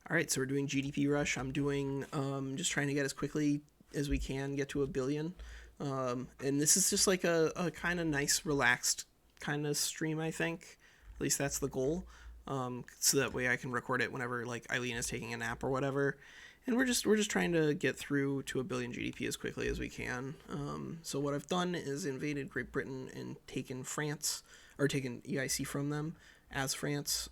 All right, so we're doing GDP rush. I'm doing just trying to get as quickly as we can get to a billion. And this is just like a kind of nice, relaxed kind of stream, I think. At least that's the goal. So that way I can record it whenever like Eileen is taking a nap or whatever. And we're just trying to get through to a billion GDP as quickly as we can. So what I've done is invaded Great Britain and taken France, or taken EIC from them as France,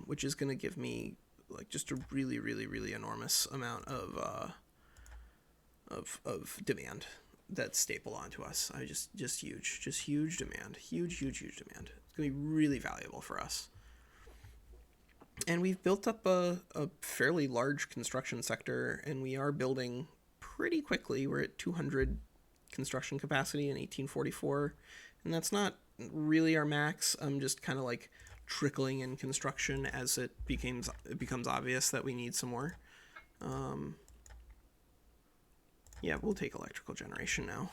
which is going to give me like just a really, really, really enormous amount of demand that's staple onto us. I just huge demand, huge demand. It's gonna be really valuable for us. And we've built up a fairly large construction sector, and we are building pretty quickly. We're at 200 construction capacity in 1844, and that's not really our max. I'm just kind of like trickling in construction as it becomes obvious that we need some more. Yeah, we'll take electrical generation now.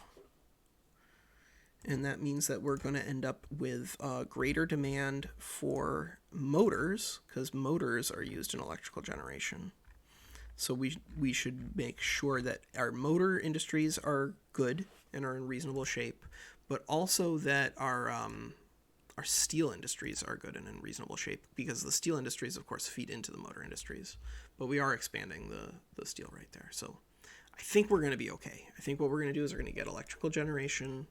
And that means that we're going to end up with greater demand for motors, because motors are used in electrical generation. So we should make sure that our motor industries are good and are in reasonable shape, but also that our steel industries are good and in reasonable shape, because the steel industries, of course, feed into the motor industries. But we are expanding the steel right there. So I think we're going to be okay. I think what we're going to do is we're going to get electrical generation.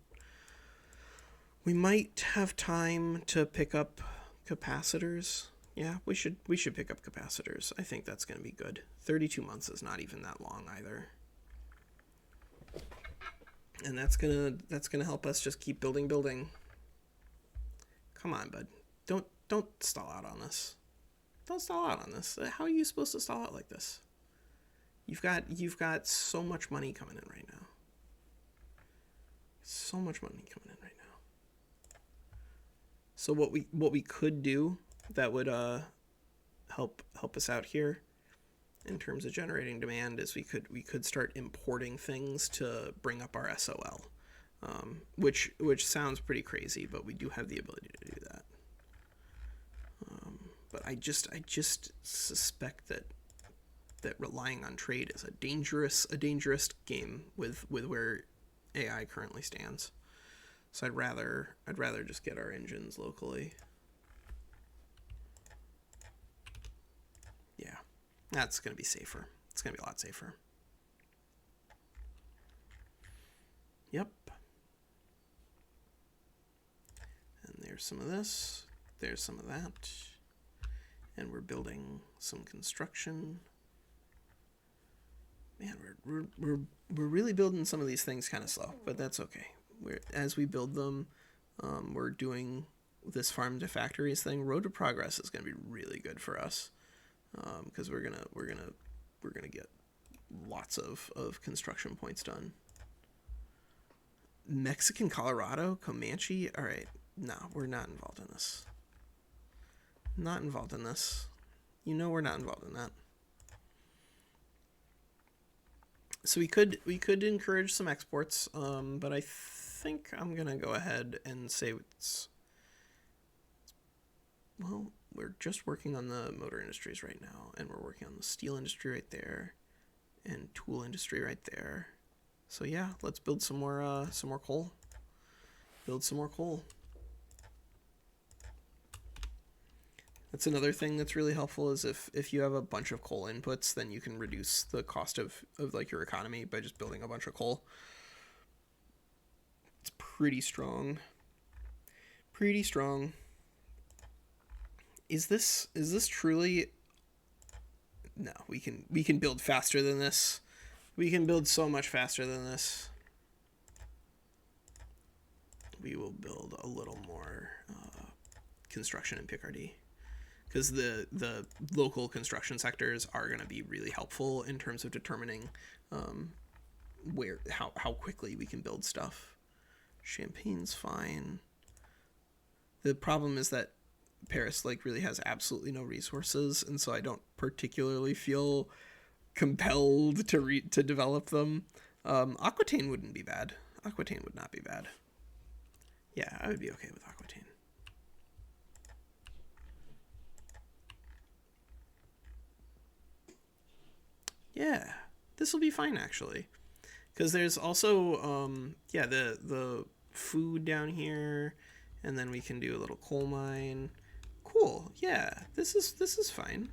We might have time to pick up capacitors. Yeah, we should pick up capacitors. I think that's going to be good. 32 months is not even that long either. And that's going to help us just keep building. Come on, bud. Don't stall out on this. Don't stall out on this. How are you supposed to stall out like this? You've got so much money coming in right now. So much money coming in right now. So what we could do that would help us out here in terms of generating demand is we could start importing things to bring up our SOL, which sounds pretty crazy, but we do have the ability to do that. But I just suspect that relying on trade is a dangerous game with where AI currently stands. So I'd rather just get our engines locally. Yeah, that's gonna be safer. It's gonna be a lot safer. Yep. And there's some of this. There's some of that. And we're building some construction. Man, we're really building some of these things kind of slow, but that's okay. As we build them, we're doing this farm to factories thing. Road to progress is going to be really good for us, because we're gonna get lots of construction points done. Mexican Colorado, Comanche. All right, no, we're not involved in this. Not involved in this. You know we're not involved in that. So we could encourage some exports, but I think I'm gonna go ahead and say we're just working on the motor industries right now, and we're working on the steel industry right there, and tool industry right there. So yeah, let's build some more coal. Build some more coal. That's another thing that's really helpful is if you have a bunch of coal inputs, then you can reduce the cost of like your economy by just building a bunch of coal. It's pretty strong. Pretty strong. Is this truly? No, we can build faster than this. We can build so much faster than this. We will build a little more construction in Picardy, because the local construction sectors are going to be really helpful in terms of determining how quickly we can build stuff. Champagne's fine. The problem is that Paris like really has absolutely no resources, and so I don't particularly feel compelled to develop them. Aquitaine wouldn't be bad. Aquitaine would not be bad. Yeah, I would be okay with Aquitaine. Yeah, this will be fine actually, because there's also yeah, the food down here, and then we can do a little coal mine. Cool. Yeah, this is fine.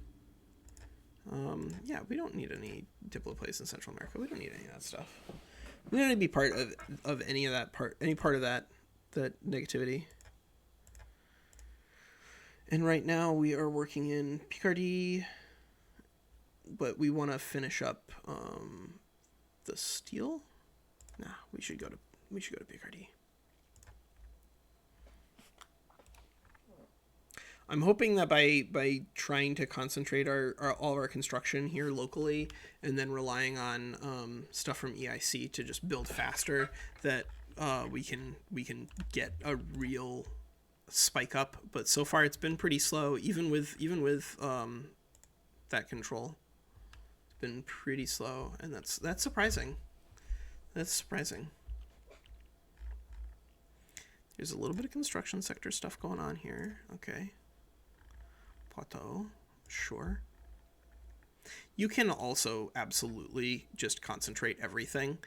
Yeah, we don't need any diplo place in Central America. We don't need any of that stuff. We don't need to be part of any of that any part of that negativity. And right now we are working in Picardy, but we want to finish up the steel. Nah, we should go to Picardy. I'm hoping that by trying to concentrate all of our construction here locally, and then relying on stuff from EIC to just build faster, that we can get a real spike up. But so far it's been pretty slow, even with that control. It's been pretty slow, and that's surprising. That's surprising. There's a little bit of construction sector stuff going on here. Okay. Plateau, sure. You can also absolutely just concentrate everything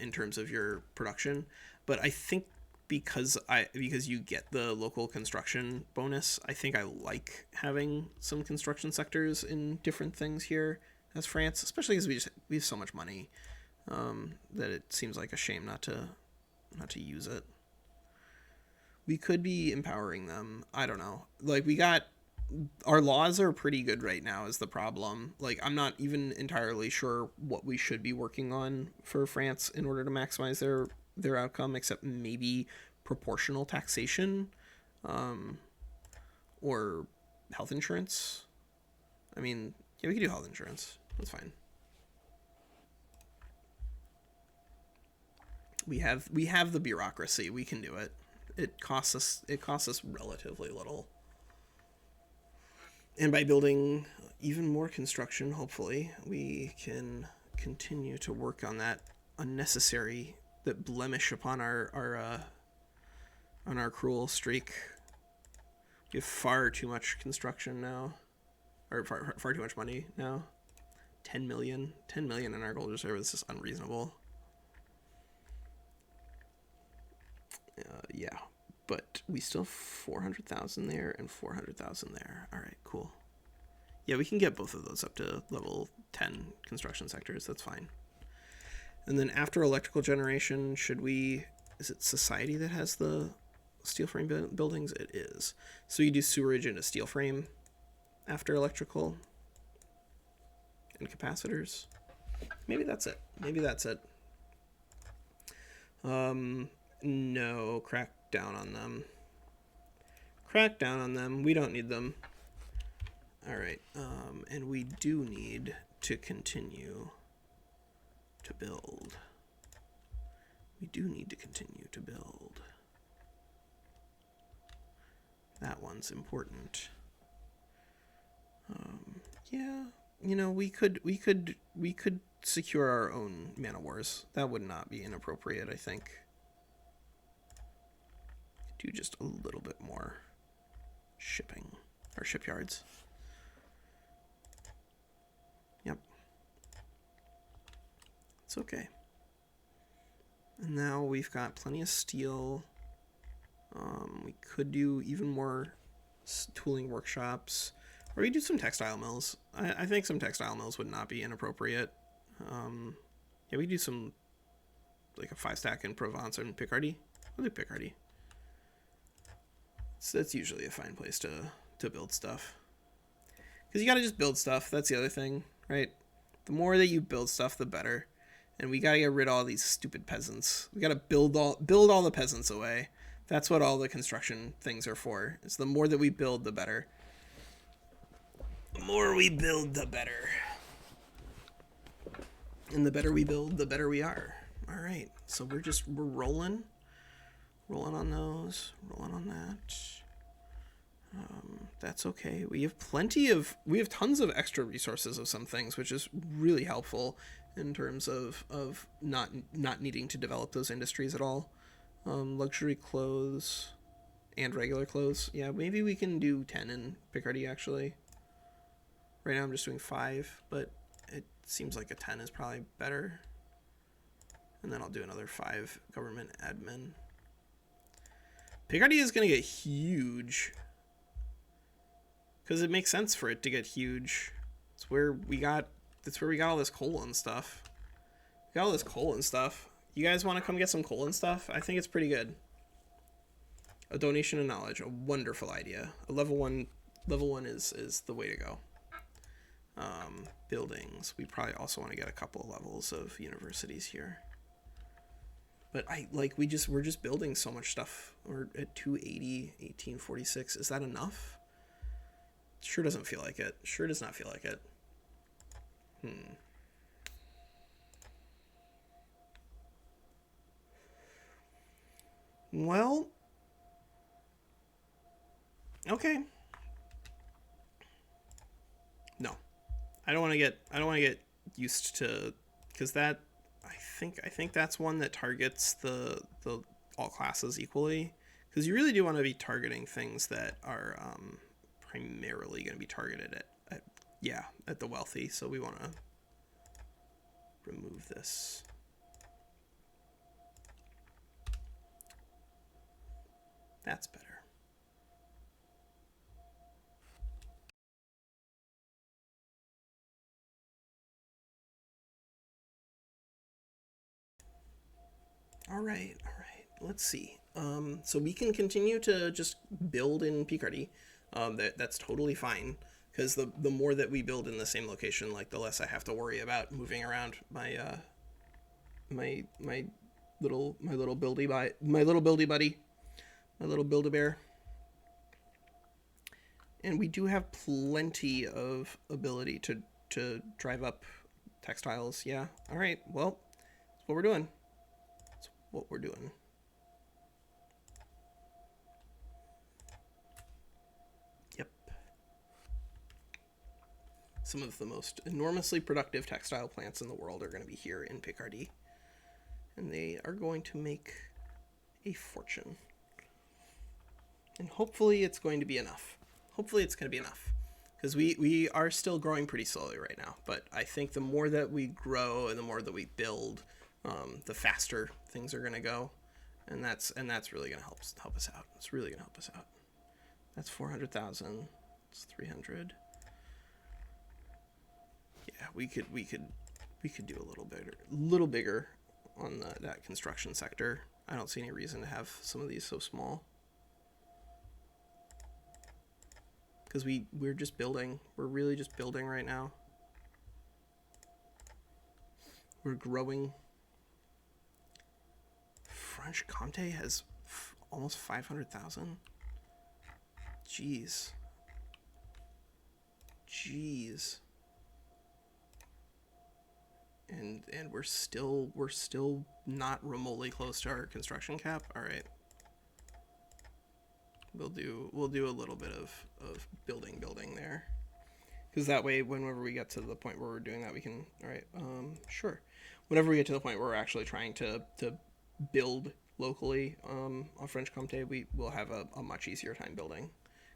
in terms of your production, but I think because you get the local construction bonus, I think I like having some construction sectors in different things here as France, especially because we have so much money that it seems like a shame not to use it. We could be empowering them. I don't know. Like, our laws are pretty good right now is the problem. Like, I'm not even entirely sure what we should be working on for France in order to maximize their outcome, except maybe proportional taxation or health insurance. I mean, yeah, we could do health insurance. That's fine. We have the bureaucracy. We can do it. It costs us relatively little. And by building even more construction, hopefully, we can continue to work on that that blemish upon our cruel streak. We have far too much construction now, or far too much money now. 10 million in our gold reserve. This is unreasonable. Yeah. But we still have 400,000 there and 400,000 there. All right, cool. Yeah, we can get both of those up to level 10 construction sectors. That's fine. And then after electrical generation, is it society that has the steel frame buildings? It is. So you do sewerage into steel frame after electrical and capacitors. Maybe that's it. No, crack down on them. We don't need them. All right. And we do need to continue to build. That one's important. Yeah, we could secure our own man of wars. That would not be inappropriate, I think. Do just a little bit more shipping or shipyards. Yep. It's okay. And now we've got plenty of steel. We could do even more tooling workshops, or we do some textile mills. I think some textile mills would not be inappropriate. Yeah, we do some, like a 5-stack in Provence and Picardy. We'll do Picardy. So that's usually a fine place to build stuff. Because you gotta just build stuff. That's the other thing, right? The more that you build stuff, the better. And we gotta get rid of all these stupid peasants. We gotta build all the peasants away. That's what all the construction things are for. It's the more that we build, the better. The more we build, the better. And the better we build, the better we are. All right. So we're rolling. Rolling on those, rolling on that. That's okay. We have tons of extra resources of some things, which is really helpful in terms of not needing to develop those industries at all. Luxury clothes and regular clothes. Yeah, maybe we can do 10 in Picardy actually. Right now I'm just doing 5, but it seems like a 10 is probably better. And then I'll do another 5 government admin. Picardy is going to get huge. Because it makes sense for it to get huge. That's where we got all this coal and stuff. We got all this coal and stuff. You guys want to come get some coal and stuff? I think it's pretty good. A donation of knowledge, a wonderful idea. A level one is the way to go. Buildings. We probably also want to get a couple of levels of universities here. But we're just building so much stuff. We're at 280, 1846. Is that enough? Sure doesn't feel like it. Sure does not feel like it. Well, okay. No, I don't want to get used to, because that I think that's one that targets the all classes equally, because you really do want to be targeting things that are primarily going to be targeted at the wealthy. So we want to remove this. That's better. All right. Let's see. So we can continue to just build in Picardy. That's totally fine, because the more that we build in the same location, like the less I have to worry about moving around my my little buildy buddy, my little Build-A-Bear. And we do have plenty of ability to drive up textiles. Yeah. All right. Well, that's what we're doing. Yep. Some of the most enormously productive textile plants in the world are going to be here in Picardy. And they are going to make a fortune. And hopefully it's going to be enough. Because we are still growing pretty slowly right now. But I think the more that we grow and the more that we build, the faster things are going to go. And that's really going to help us out. It's really going to help us out. That's 400,000. It's 300. Yeah, we could do a little bigger on that construction sector. I don't see any reason to have some of these so small. Because we're just building. We're really just building right now. We're growing. French Comté has almost 500,000. Jeez. And we're still not remotely close to our construction cap. All right. We'll do a little bit of building there, because that way whenever we get to the point where we're doing that, we can, all right, sure, whenever we get to the point where we're actually trying to build locally on French Comté, we will have a much easier time building,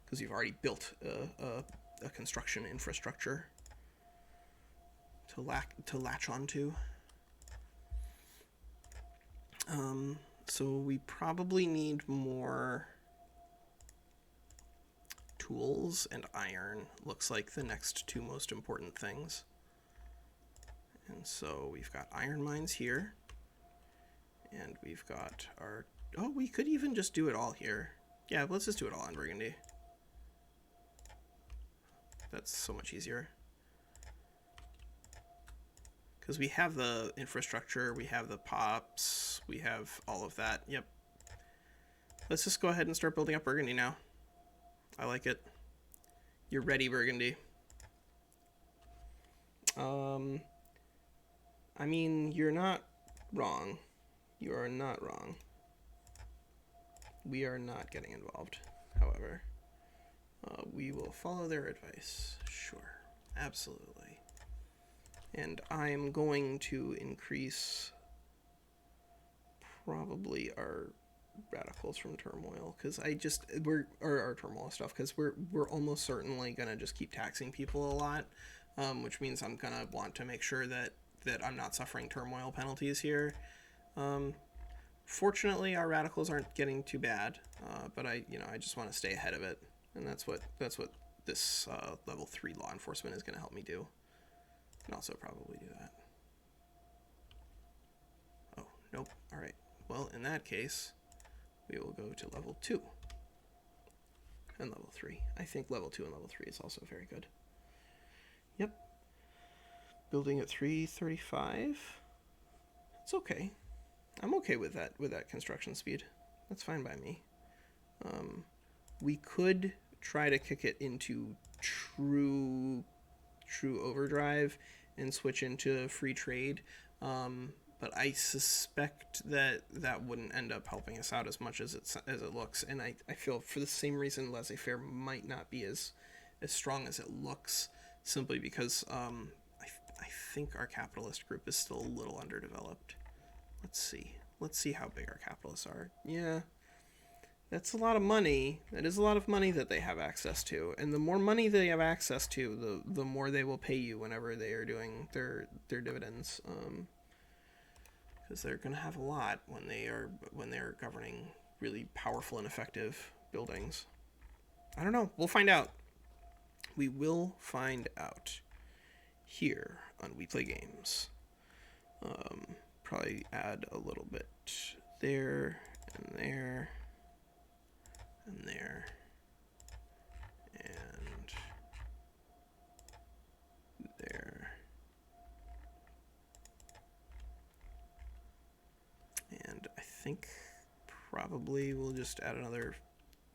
because you've already built a construction infrastructure to latch onto. So we probably need more tools, and iron looks like the next two most important things. And so we've got iron mines here, and we've got our, we could even just do it all here. Yeah, let's just do it all in Burgundy. That's so much easier, because we have the infrastructure, we have the pops, we have all of that. Yep. Let's just go ahead and start building up Burgundy now. I like it. You're ready, Burgundy. I mean, you're not wrong. You are not wrong. We are not getting involved, however. We will follow their advice. Sure. Absolutely. And I'm going to increase probably our radicals from turmoil, because our turmoil stuff, because we're almost certainly gonna just keep taxing people a lot, which means I'm gonna want to make sure that I'm not suffering turmoil penalties here. Fortunately, our radicals aren't getting too bad, but I just want to stay ahead of it, and that's what this level 3 law enforcement is going to help me do. Can also probably do that. Oh, nope. All right. Well, in that case, we will go to level 2 and level 3. I think level 2 and level 3 is also very good. Yep. Building at 335. It's okay. I'm okay with that construction speed. That's fine by me. We could try to kick it into true overdrive and switch into free trade, but I suspect that wouldn't end up helping us out as much as it looks. And I feel for the same reason laissez-faire might not be as strong as it looks, simply because I think our capitalist group is still a little underdeveloped. Let's see how big our capitalists are. Yeah, that's a lot of money. That is a lot of money that they have access to. And the more money they have access to, the more they will pay you whenever they are doing their dividends. Because they're going to have a lot when they are governing really powerful and effective buildings. I don't know. We'll find out. We will find out here on We Play Games. Probably add a little bit there and there and there and there, and I think probably we'll just add another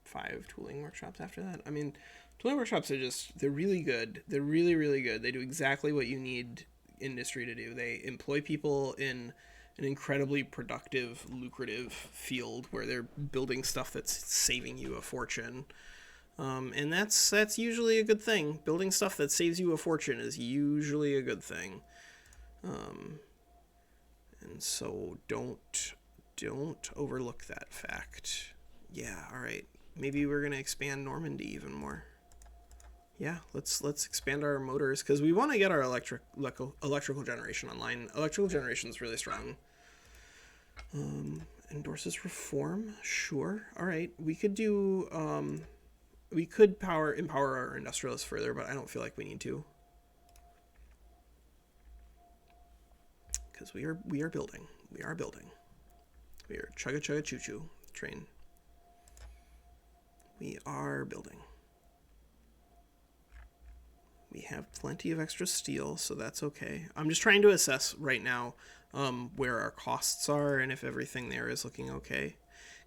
5 tooling workshops after that. I mean, tooling workshops are they're really good. They're really, really good. They do exactly what you need industry to do. They employ people in an incredibly productive, lucrative field where they're building stuff that's saving you a fortune, and that's usually a good thing. Building stuff that saves you a fortune is usually a good thing, and so don't overlook that fact. Yeah, all right. Maybe we're gonna expand Normandy even more. Yeah, let's expand our motors, because we want to get our electrical generation online. Electrical generation is really strong. Endorses reform, sure. All right, we could do. We could empower our industrialists further, but I don't feel like we need to, because we are building. We are building. We are chugga chugga choo choo train. We are building. We have plenty of extra steel, so that's okay. I'm just trying to assess right now where our costs are and if everything there is looking okay.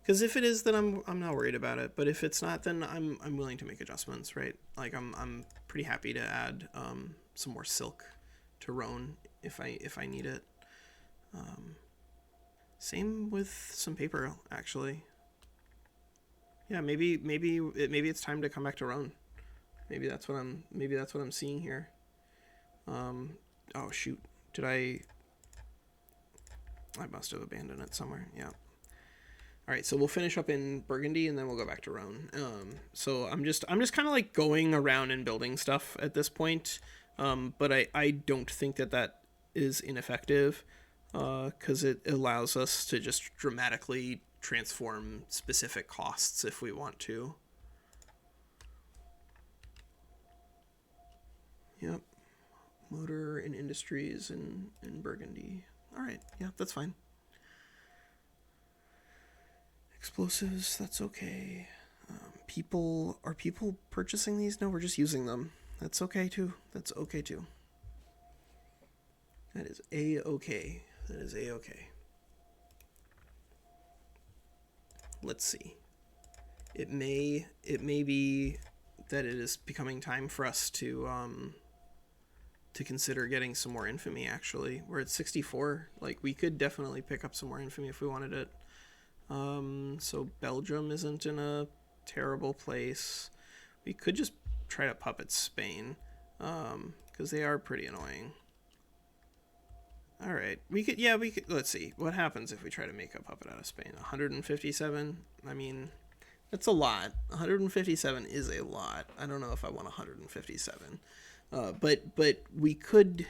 Because if it is, then I'm not worried about it. But if it's not, then I'm willing to make adjustments, right? Like I'm pretty happy to add some more silk to Rhone if I need it. Same with some paper, actually. Yeah, maybe it's time to come back to Rhone. Maybe that's what I'm seeing here. Oh shoot. I must have abandoned it somewhere. Yeah. All right, so we'll finish up in Burgundy and then we'll go back to Rhone. So I'm just kind of like going around and building stuff at this point. But I don't think that is ineffective, because it allows us to just dramatically transform specific costs if we want to. Yep. Motor and industries in Burgundy. All right. Yeah, that's fine. Explosives, that's okay. Are people purchasing these? No, we're just using them. That's okay too. That is a-okay. That is a-okay. Let's see. It may be that it is becoming time for us to consider getting some more infamy. Actually, we're at 64. Like, we could definitely pick up some more infamy if we wanted it. So Belgium isn't in a terrible place. We could just try to puppet Spain, because they are pretty annoying. All right, we could. Let's see what happens if we try to make a puppet out of Spain. 157. I mean, that's a lot. 157 is a lot. I don't know if I want 157. But we could,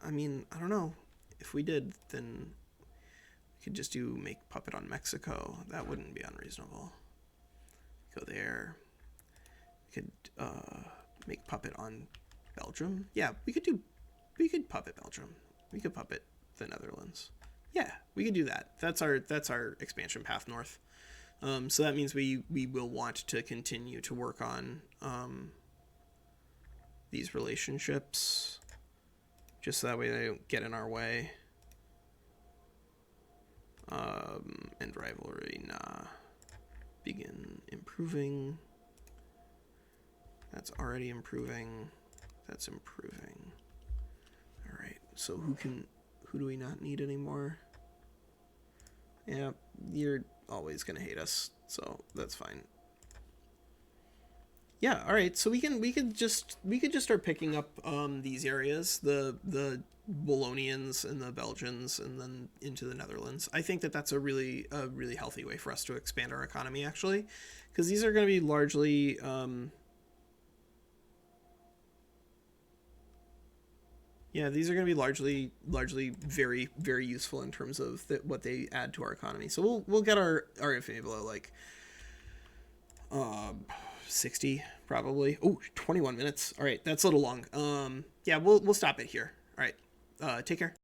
I mean, I don't know. If we did, then we could just do make puppet on Mexico. That wouldn't be unreasonable. Go there. We could make puppet on Belgium. Yeah, we could puppet Belgium. We could puppet the Netherlands. Yeah, we could do that. That's our expansion path north. So that means we will want to continue to work on these relationships, just so that way they don't get in our way. And rivalry, nah. Begin improving. That's already improving. That's improving. All right. So who do we not need anymore? Yeah, you're always gonna hate us, so that's fine. Yeah, all right. So we could just start picking up these areas, the Wallonians and the Belgians, and then into the Netherlands. I think that that's a really healthy way for us to expand our economy, actually, because these are going to be largely yeah, these are going to be largely very useful in terms of what they add to our economy. So we'll get our infinity below like 60 probably. Oh, 21 minutes. All right, that's a little long. Yeah, we'll stop it here. All right. Take care.